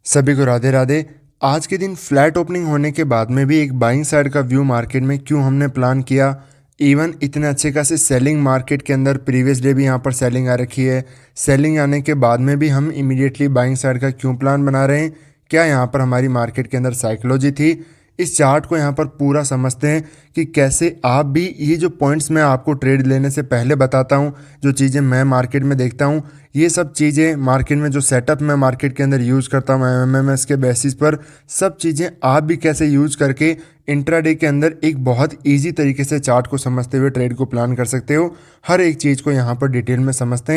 सभी को राधे राधे। आज के दिन फ्लैट ओपनिंग होने के बाद में भी एक बाइंग साइड का व्यू मार्केट में क्यों हमने प्लान किया। इवन इतने अच्छे खासे सेलिंग मार्केट के अंदर प्रीवियस डे भी यहाँ पर सेलिंग आ रखी है। सेलिंग आने के बाद में भी हम इमीडिएटली बाइंग साइड का क्यों प्लान बना रहे हैं, क्या यहाँ पर हमारी मार्केट के अंदर साइकोलॉजी थी। इस चार्ट को यहाँ पर पूरा समझते हैं कि कैसे आप भी ये जो पॉइंट्स मैं आपको ट्रेड लेने से पहले बताता हूँ, जो चीज़ें मैं मार्केट में देखता हूँ, ये सब चीज़ें मार्केट में जो सेटअप मैं मार्केट के अंदर यूज़ करता हूँ एमएमएस के बेसिस पर, सब चीज़ें आप भी कैसे यूज़ करके इंट्राडे के अंदर एक बहुत ईजी तरीके से चार्ट को समझते हुए ट्रेड को प्लान कर सकते हो। हर एक चीज़ को यहाँ पर डिटेल में समझते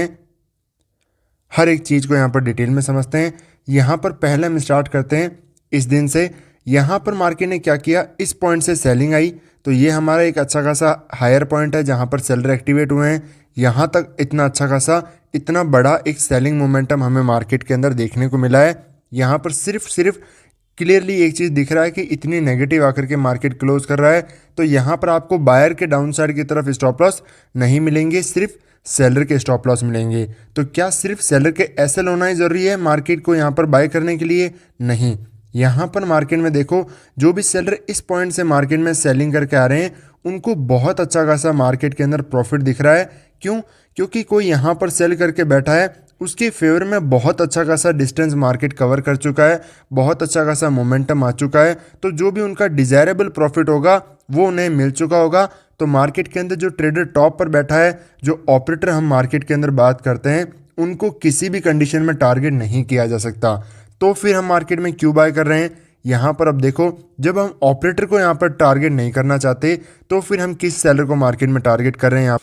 हैं। यहाँ पर पहले हम स्टार्ट करते हैं इस दिन से। यहाँ पर मार्केट ने क्या किया, इस पॉइंट से सेलिंग आई तो ये हमारा एक अच्छा खासा हायर पॉइंट है जहाँ पर सेलर एक्टिवेट हुए हैं। यहाँ तक इतना अच्छा खासा इतना बड़ा एक सेलिंग मोमेंटम हमें मार्केट के अंदर देखने को मिला है। यहाँ पर सिर्फ क्लियरली एक चीज़ दिख रहा है कि इतनी नेगेटिव आकर के मार्केट क्लोज कर रहा है, तो यहाँ पर आपको बायर के डाउन साइड की तरफ स्टॉप लॉस नहीं मिलेंगे, सिर्फ सेलर के स्टॉप लॉस मिलेंगे। तो क्या सिर्फ सेलर के एसएल होना ही ज़रूरी है मार्केट को यहाँ पर बाय करने के लिए? नहीं। यहाँ पर मार्केट में देखो, जो भी सेलर इस पॉइंट से मार्केट में सेलिंग करके आ रहे हैं उनको बहुत अच्छा खासा मार्केट के अंदर प्रॉफिट दिख रहा है। क्यों? क्योंकि कोई यहाँ पर सेल करके बैठा है, उसके फेवर में बहुत अच्छा खासा डिस्टेंस मार्केट कवर कर चुका है, बहुत अच्छा खासा मोमेंटम आ चुका है, तो जो भी उनका डिज़ायरेबल प्रॉफिट होगा वो उन्हें मिल चुका होगा। तो मार्केट के अंदर जो ट्रेडर टॉप पर बैठा है, जो ऑपरेटर हम मार्केट के अंदर बात करते हैं, उनको किसी भी कंडीशन में टारगेट नहीं किया जा सकता। तो फिर हम मार्केट में क्यों बाय कर रहे हैं? यहाँ पर अब देखो, जब हम ऑपरेटर को यहाँ पर टारगेट नहीं करना चाहते तो फिर हम किस सेलर को मार्केट में टारगेट कर रहे हैं?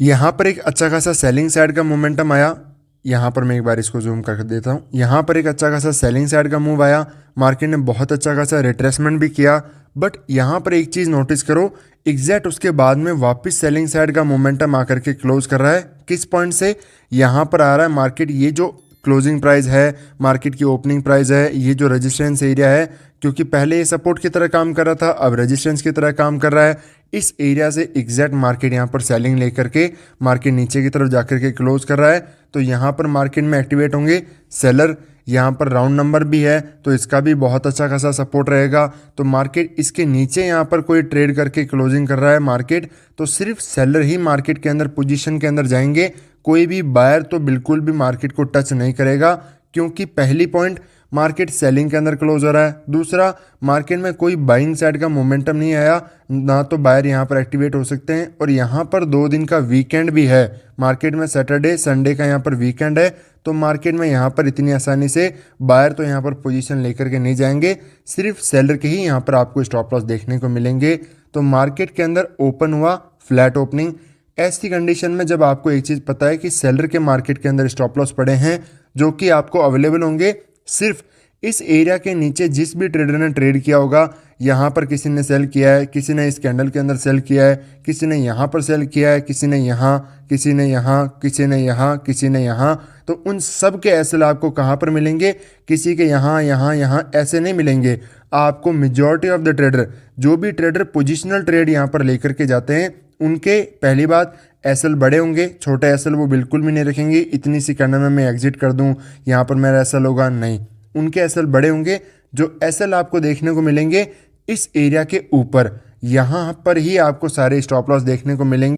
यहाँ पर एक अच्छा खासा सेलिंग साइड का मोमेंटम आया। यहाँ पर मैं एक बार इसको जूम कर देता हूँ। यहाँ पर एक अच्छा खासा सेलिंग साइड का मूव आया, मार्केट ने बहुत अच्छा खासा रिट्रेसमेंट भी किया। बट यहाँ पर एक चीज़ नोटिस करो, एग्जैक्ट उसके बाद में वापस सेलिंग साइड का मोमेंटम आकर के क्लोज कर रहा है। किस पॉइंट से? यहाँ पर आ रहा है मार्केट, ये जो क्लोजिंग प्राइस है, मार्केट की ओपनिंग प्राइस है, ये जो रेजिस्टेंस एरिया है, क्योंकि पहले ये सपोर्ट की तरह काम कर रहा था, अब रेजिस्टेंस की तरह काम कर रहा है। इस एरिया से एग्जैक्ट मार्केट यहाँ पर सेलिंग लेकर के मार्केट नीचे की तरफ जाकर के क्लोज कर रहा है। तो यहाँ पर मार्केट में एक्टिवेट होंगे सेलर। यहाँ पर राउंड नंबर भी है तो इसका भी बहुत अच्छा खासा सपोर्ट रहेगा। तो मार्केट इसके नीचे यहाँ पर कोई ट्रेड करके क्लोजिंग कर रहा है मार्केट, तो सिर्फ सेलर ही मार्केट के अंदर पोजीशन के अंदर जाएंगे, कोई भी बायर तो बिल्कुल भी मार्केट को टच नहीं करेगा। क्योंकि पहली पॉइंट, मार्केट सेलिंग के अंदर क्लोज हो रहा है। दूसरा, मार्केट में कोई बाइंग साइड का मोमेंटम नहीं आया, ना तो बायर यहाँ पर एक्टिवेट हो सकते हैं। और यहाँ पर 2 दिन का वीकेंड भी है मार्केट में, सैटरडे संडे का यहाँ पर वीकेंड है। तो मार्केट में यहाँ पर इतनी आसानी से बायर तो यहाँ पर पोजीशन लेकर के नहीं जाएंगे, सिर्फ सेलर के ही यहाँ पर आपको स्टॉप लॉस देखने को मिलेंगे। तो मार्केट के अंदर ओपन हुआ फ्लैट ओपनिंग। ऐसी कंडीशन में जब आपको एक चीज़ पता है कि सेलर के मार्केट के अंदर स्टॉप लॉस पड़े हैं, जो कि आपको अवेलेबल होंगे सिर्फ इस एरिया के नीचे, जिस भी ट्रेडर ने ट्रेड किया होगा, यहाँ पर किसी ने सेल किया है, किसी ने इस कैंडल के अंदर सेल किया है, किसी ने यहाँ पर सेल किया है, किसी ने यहाँ, किसी ने यहाँ, किसी ने यहाँ, किसी ने यहाँ, तो उन सब के एसएल आपको कहाँ पर मिलेंगे? किसी के यहाँ यहाँ यहाँ ऐसे नहीं मिलेंगे आपको। मेजॉरिटी ऑफ द ट्रेडर, जो भी ट्रेडर पोजिशनल ट्रेड यहाँ पर लेकर के जाते हैं, उनके पहली बात एसएल बड़े होंगे, छोटे एसएल वो बिल्कुल भी नहीं रखेंगे। इतनी सी कैंडल में मैं एग्जिट कर दूं, यहाँ पर मेरा एसएल होगा, नहीं। उनके एसएल बड़े होंगे। जो एसएल आपको देखने को मिलेंगे इस एरिया के ऊपर, यहाँ पर ही आपको सारे स्टॉप लॉस देखने को मिलेंगे।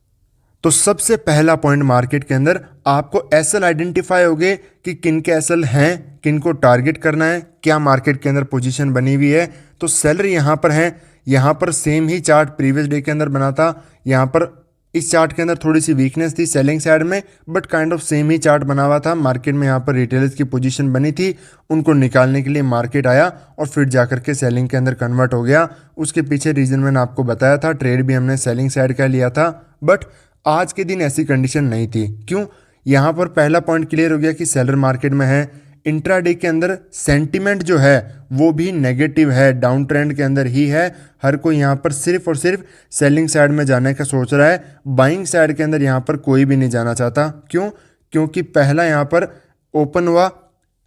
तो सबसे पहला पॉइंट मार्केट के अंदर आपको एसएल आइडेंटिफाई होगे कि किन के एसएल हैं, किन को टारगेट करना है, क्या मार्केट के अंदर पोजीशन बनी हुई है। तो सेलर यहाँ पर हैं। यहाँ पर सेम ही चार्ट प्रीवियस डे के अंदर बना था। यहाँ पर इस चार्ट के अंदर थोड़ी सी वीकनेस थी सेलिंग साइड में, but kind of same he chart बना हुआ था। मार्केट में यहाँ पर रिटेलर्स की पोजीशन बनी थी, उनको निकालने के लिए मार्केट आया और फिर जाकर के सेलिंग के अंदर कन्वर्ट हो गया। उसके पीछे रीज़न मैंने आपको बताया था, ट्रेड भी हमने सेलिंग साइड का लिया था। बट आज के दिन ऐसी कंडीशन नहीं थी। क्यों? यहाँ पर पहला पॉइंट क्लियर हो गया कि सेलर मार्केट में है। इंट्राडे के अंदर सेंटीमेंट जो है वो भी नेगेटिव है, डाउन ट्रेंड के अंदर ही है। हर कोई यहाँ पर सिर्फ और सिर्फ सेलिंग साइड में जाने का सोच रहा है, बाइंग साइड के अंदर यहाँ पर कोई भी नहीं जाना चाहता। क्यों? क्योंकि पहला यहाँ पर ओपन हुआ,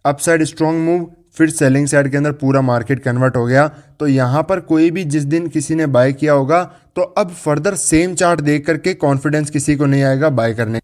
अपसाइड स्ट्रॉन्ग मूव, फिर सेलिंग साइड के अंदर पूरा मार्केट कन्वर्ट हो गया। तो यहाँ पर कोई भी जिस दिन किसी ने बाय किया होगा, तो अब फर्दर सेम चार्ट देख करके कॉन्फिडेंस किसी को नहीं आएगा बाय करने।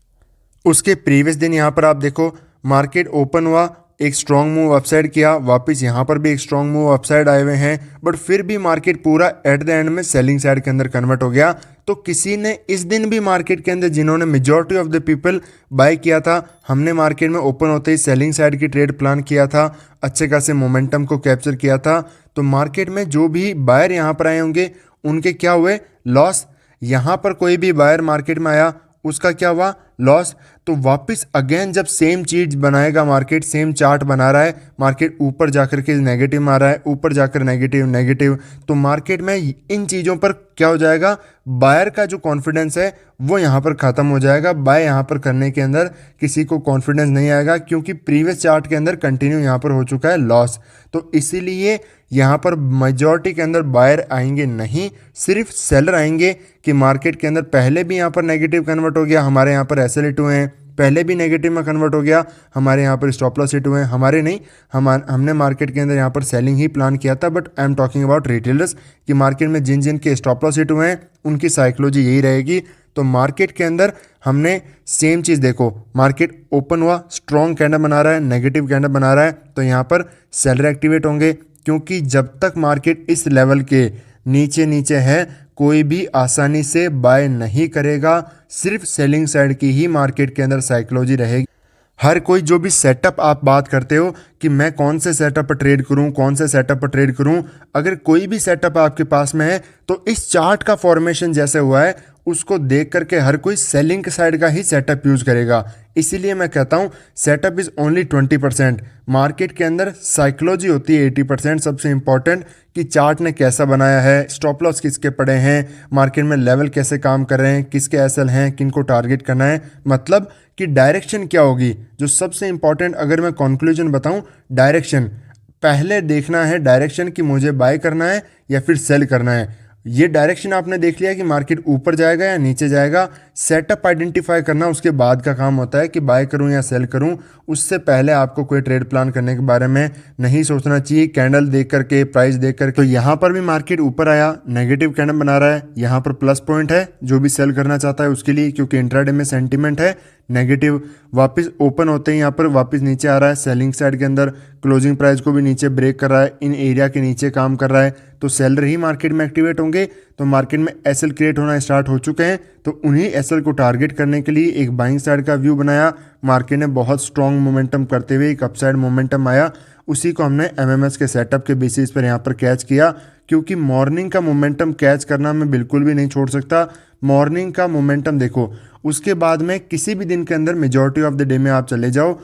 उसके प्रीवियस दिन यहाँ पर आप देखो, मार्केट ओपन हुआ एक स्ट्रॉन्ग मूव अपसाइड किया, वापस यहाँ पर भी एक स्ट्रॉन्ग मूव अपसाइड आए हुए हैं, बट फिर भी मार्केट पूरा एट द एंड में सेलिंग साइड के अंदर कन्वर्ट हो गया। तो किसी ने इस दिन भी मार्केट के अंदर, जिन्होंने majority of the people buy किया था, हमने मार्केट में ओपन होते ही सेलिंग साइड की ट्रेड प्लान किया था, अच्छे खासे मोमेंटम को कैप्चर किया था। तो मार्केट में जो भी बायर यहाँ पर आए होंगे उनके क्या हुए, लॉस। यहाँ पर कोई भी बायर मार्केट में आया उसका क्या हुआ, लॉस। तो वापस अगेन जब सेम चीज़ बनाएगा मार्केट, सेम चार्ट बना रहा है, मार्केट ऊपर जाकर के नेगेटिव में आ रहा है, ऊपर जाकर नेगेटिव नेगेटिव, तो मार्केट में इन चीज़ों पर क्या हो जाएगा, बायर का जो कॉन्फिडेंस है वो यहाँ पर ख़त्म हो जाएगा। बाय यहाँ पर करने के अंदर किसी को कॉन्फिडेंस नहीं आएगा, क्योंकि प्रीवियस चार्ट के अंदर कंटिन्यू यहाँ पर हो चुका है लॉस। तो इसीलिए यहाँ पर मेजॉरिटी के अंदर बायर आएंगे नहीं, सिर्फ सेलर आएंगे कि मार्केट के अंदर पहले भी यहाँ पर नेगेटिव कन्वर्ट हो गया, हमारे यहाँ पर SL हुए हैं, पहले भी नेगेटिव में कन्वर्ट हो गया, हमारे यहाँ पर स्टॉप लॉस हिट हुए हैं, हमारे नहीं, हमने मार्केट के अंदर यहाँ पर सेलिंग ही प्लान किया था। But I am talking about retailers कि मार्केट में जिन जिन के स्टॉप लॉस हिट हुए हैं उनकी साइकोलॉजी यही रहेगी। तो मार्केट के अंदर हमने सेम चीज़, देखो मार्केट ओपन हुआ, स्ट्रॉन्ग कैंडल बना रहा है, नेगेटिव कैंडल बना रहा है, तो यहाँ पर सेलर एक्टिवेट होंगे, क्योंकि जब तक मार्केट इस लेवल के नीचे नीचे है कोई भी आसानी से बाय नहीं करेगा, सिर्फ सेलिंग साइड की ही मार्केट के अंदर साइकोलॉजी रहेगी। हर कोई जो भी सेटअप आप बात करते हो कि मैं कौन से सेटअप पर ट्रेड करूं, कौन से सेटअप पर ट्रेड करूं, अगर कोई भी सेटअप आपके पास में है तो इस चार्ट का फॉर्मेशन जैसे हुआ है उसको देख करके हर कोई सेलिंग के साइड का ही सेटअप यूज़ करेगा। इसीलिए मैं कहता हूं सेटअप इज़ ओनली 20%, मार्केट के अंदर साइकोलॉजी होती है 80%। सबसे इंपॉर्टेंट कि चार्ट ने कैसा बनाया है, स्टॉप लॉस किसके पड़े हैं, मार्केट में लेवल कैसे काम कर रहे हैं, किसके SL हैं, किन को टारगेट करना है, मतलब कि डायरेक्शन क्या होगी। जो सबसे इंपॉर्टेंट अगर मैं कंक्लूजन बताऊं, डायरेक्शन पहले देखना है, डायरेक्शन कि मुझे बाय करना है या फिर सेल करना है। ये डायरेक्शन आपने देख लिया कि मार्केट ऊपर जाएगा या नीचे जाएगा, सेटअप आइडेंटिफाई करना उसके बाद का काम होता है कि बाय करूं या सेल करूं। उससे पहले आपको कोई ट्रेड प्लान करने के बारे में नहीं सोचना चाहिए, कैंडल देख करके, प्राइस देख करके। तो यहाँ पर भी मार्केट ऊपर आया, नेगेटिव कैंडल बना रहा है, यहाँ पर प्लस पॉइंट है जो भी सेल करना चाहता है उसके लिए, क्योंकि इंट्राडे में सेंटीमेंट है नेगेटिव। वापस ओपन होते ही यहाँ पर वापस नीचे आ रहा है, सेलिंग साइड के अंदर क्लोजिंग प्राइस को भी नीचे ब्रेक कर रहा है, इन एरिया के नीचे काम कर रहा है, तो सेलर ही मार्केट में एक्टिवेट होंगे। तो मार्केट में SL क्रिएट होना स्टार्ट हो चुके हैं, तो उन्हीं SL को टारगेट करने के लिए एक बाइंग साइड का व्यू बनाया। मार्केट ने बहुत स्ट्रॉन्ग मोमेंटम करते हुए एक अपसाइड मोमेंटम आया, उसी को हमने MMS के सेटअप के बेसिस पर यहाँ पर कैच किया, क्योंकि मॉर्निंग का मोमेंटम कैच करना मैं बिल्कुल भी नहीं छोड़ सकता। मॉर्निंग का मोमेंटम देखो, उसके बाद में किसी भी दिन के अंदर मेजॉरिटी ऑफ द डे में आप चले जाओ,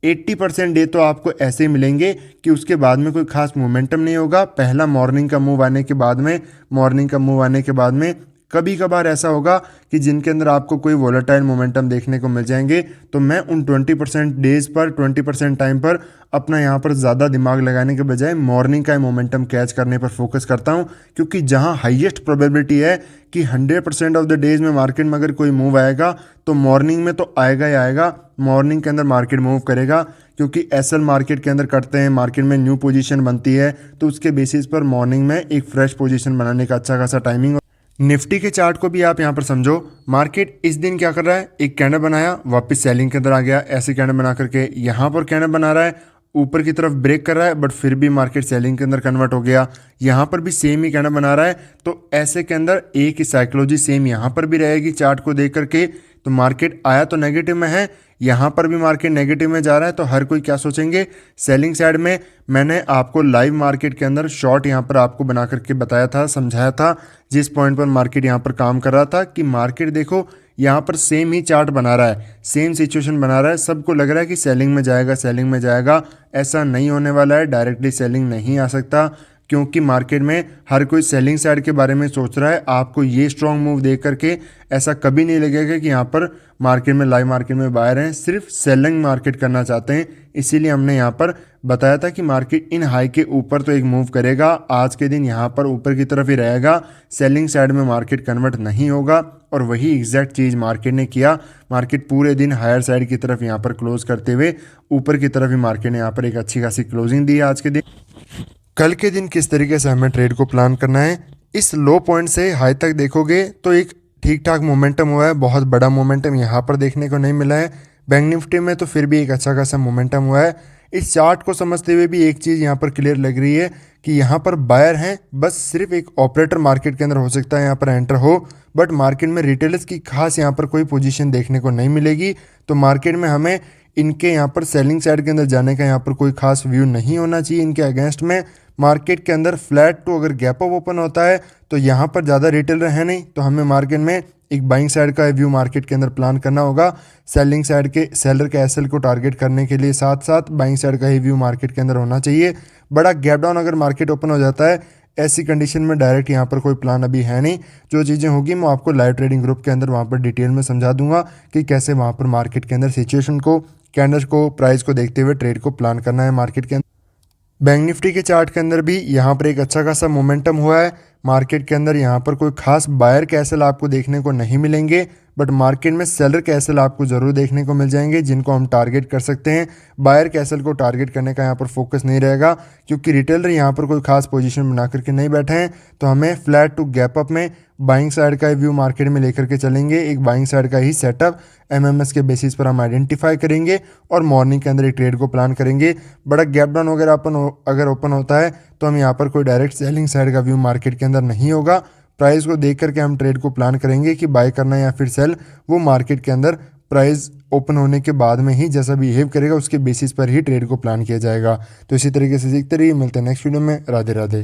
80% डे तो आपको ऐसे ही मिलेंगे कि उसके बाद में कोई खास मोमेंटम नहीं होगा। पहला मॉर्निंग का मूव आने के बाद में कभी कभार ऐसा होगा कि जिनके अंदर आपको कोई वोलेटाइल मोमेंटम देखने को मिल जाएंगे। तो मैं उन 20% डेज पर, 20% टाइम पर अपना यहाँ पर ज़्यादा दिमाग लगाने के बजाय मॉर्निंग का मोमेंटम कैच करने पर फोकस करता हूँ, क्योंकि जहाँ हाईएस्ट प्रोबेबिलिटी है कि 100% ऑफ द डेज में मार्केट में अगर कोई मूव आएगा तो मॉर्निंग में तो आएगा ही आएगा, मॉर्निंग के अंदर मार्केट मूव करेगा, क्योंकि SL मार्केट के अंदर करते हैं, मार्केट में न्यू पोजीशन बनती है, तो उसके बेसिस पर मॉर्निंग में एक फ्रेश पोजीशन बनाने का अच्छा खासा टाइमिंग। निफ्टी के चार्ट को भी आप यहाँ पर समझो, मार्केट इस दिन क्या कर रहा है, एक कैंडल बनाया, वापस सेलिंग के अंदर आ गया, ऐसे कैंडल बना करके यहाँ पर कैंडल बना रहा है, ऊपर की तरफ ब्रेक कर रहा है, बट फिर भी मार्केट सेलिंग के अंदर कन्वर्ट हो गया। यहाँ पर भी सेम ही कैंडल बना रहा है, तो ऐसे के अंदर एक ही साइकोलॉजी सेम यहाँ पर भी रहेगी चार्ट को देख करके। तो मार्केट आया तो नेगेटिव में है, यहाँ पर भी मार्केट नेगेटिव में जा रहा है, तो हर कोई क्या सोचेंगे, सेलिंग साइड में। मैंने आपको लाइव मार्केट के अंदर शॉर्ट यहाँ पर आपको बना करके बताया था, समझाया था, जिस पॉइंट पर मार्केट यहाँ पर काम कर रहा था कि मार्केट देखो यहाँ पर सेम ही चार्ट बना रहा है, सेम सिचुएशन बना रहा है, सबको लग रहा है कि सेलिंग में जाएगा, सेलिंग में जाएगा। ऐसा नहीं होने वाला है, डायरेक्टली सेलिंग नहीं आ सकता, क्योंकि मार्केट में हर कोई सेलिंग साइड के बारे में सोच रहा है। आपको ये स्ट्रॉन्ग मूव देख करके ऐसा कभी नहीं लगेगा कि यहाँ पर मार्केट में, लाइव मार्केट में बायर हैं, सिर्फ सेलिंग मार्केट करना चाहते हैं। इसीलिए हमने यहाँ पर बताया था कि मार्केट इन हाई के ऊपर तो एक मूव करेगा, आज के दिन यहाँ पर ऊपर की तरफ ही रहेगा, सेलिंग साइड में मार्केट कन्वर्ट नहीं होगा। और वही एग्जैक्ट चीज़ मार्केट ने किया, मार्केट पूरे दिन हायर साइड की तरफ यहाँ पर क्लोज करते हुए ऊपर की तरफ ही मार्केट ने यहाँ पर एक अच्छी खासी क्लोजिंग दी आज के दिन। कल के दिन किस तरीके से हमें ट्रेड को प्लान करना है, इस लो पॉइंट से हाई तक देखोगे तो एक ठीक ठाक मोमेंटम हुआ है, बहुत बड़ा मोमेंटम यहाँ पर देखने को नहीं मिला है। बैंक निफ्टी में तो फिर भी एक अच्छा खासा मोमेंटम हुआ है। इस चार्ट को समझते हुए भी एक चीज़ यहाँ पर क्लियर लग रही है कि यहाँ पर बायर हैं, बस सिर्फ एक ऑपरेटर मार्केट के अंदर हो सकता है यहाँ पर एंटर हो, बट मार्केट में रिटेलर्स की खास यहाँ पर कोई पोजीशन देखने को नहीं मिलेगी। तो मार्केट में हमें इनके यहाँ पर सेलिंग साइड के अंदर जाने का यहाँ पर कोई खास व्यू नहीं होना चाहिए इनके अगेंस्ट में। मार्केट के अंदर फ्लैट टू अगर गैप अप ओपन होता है तो यहाँ पर ज़्यादा रिटेलर है नहीं, तो हमें मार्केट में एक बाइंग साइड का व्यू मार्केट के अंदर प्लान करना होगा। सेलिंग साइड के सेलर के एसएल को टारगेट करने के लिए साथ साथ बाइंग साइड का ही व्यू मार्केट के अंदर होना चाहिए। बड़ा गैप डाउन अगर मार्केट ओपन हो जाता है, ऐसी कंडीशन में डायरेक्ट यहाँ पर कोई प्लान अभी है नहीं। जो चीज़ें होगी मैं आपको लाइव ट्रेडिंग ग्रुप के अंदर वहाँ पर डिटेल में समझा दूंगा कि कैसे वहाँ पर मार्केट के अंदर सिचुएशन को, कैंडल्स को, प्राइस को देखते हुए ट्रेड को प्लान करना है मार्केट के अंदर। बैंक निफ्टी के चार्ट के अंदर भी यहाँ पर एक अच्छा खासा मोमेंटम हुआ है। मार्केट के अंदर यहाँ पर कोई खास बायर कैसल आपको देखने को नहीं मिलेंगे, बट मार्केट में सेलर कैसल आपको ज़रूर देखने को मिल जाएंगे जिनको हम टारगेट कर सकते हैं। बायर कैसल को टारगेट करने का यहाँ पर फोकस नहीं रहेगा, क्योंकि रिटेलर यहाँ पर कोई खास पोजीशन बना करके नहीं बैठे हैं। तो हमें फ्लैट टू गैप अप में बाइंग साइड का व्यू मार्केट में लेकर के चलेंगे। एक बाइंग साइड का ही सेटअप एमएमएस के बेसिस पर हम आइडेंटिफाई करेंगे और मॉर्निंग के अंदर एक ट्रेड को प्लान करेंगे। बड़ा गैप डाउन वगैरह अगर ओपन होता है तो हम यहाँ पर कोई डायरेक्ट सेलिंग साइड का व्यू मार्केट के अंदर नहीं होगा। प्राइस को देख करके हम ट्रेड को प्लान करेंगे कि बाय करना या फिर सेल, वो मार्केट के अंदर प्राइस ओपन होने के बाद में ही जैसा बिहेव करेगा उसके बेसिस पर ही ट्रेड को प्लान किया जाएगा। तो इसी तरीके से सीखते रहिए, मिलते हैं नेक्स्ट वीडियो में। राधे राधे।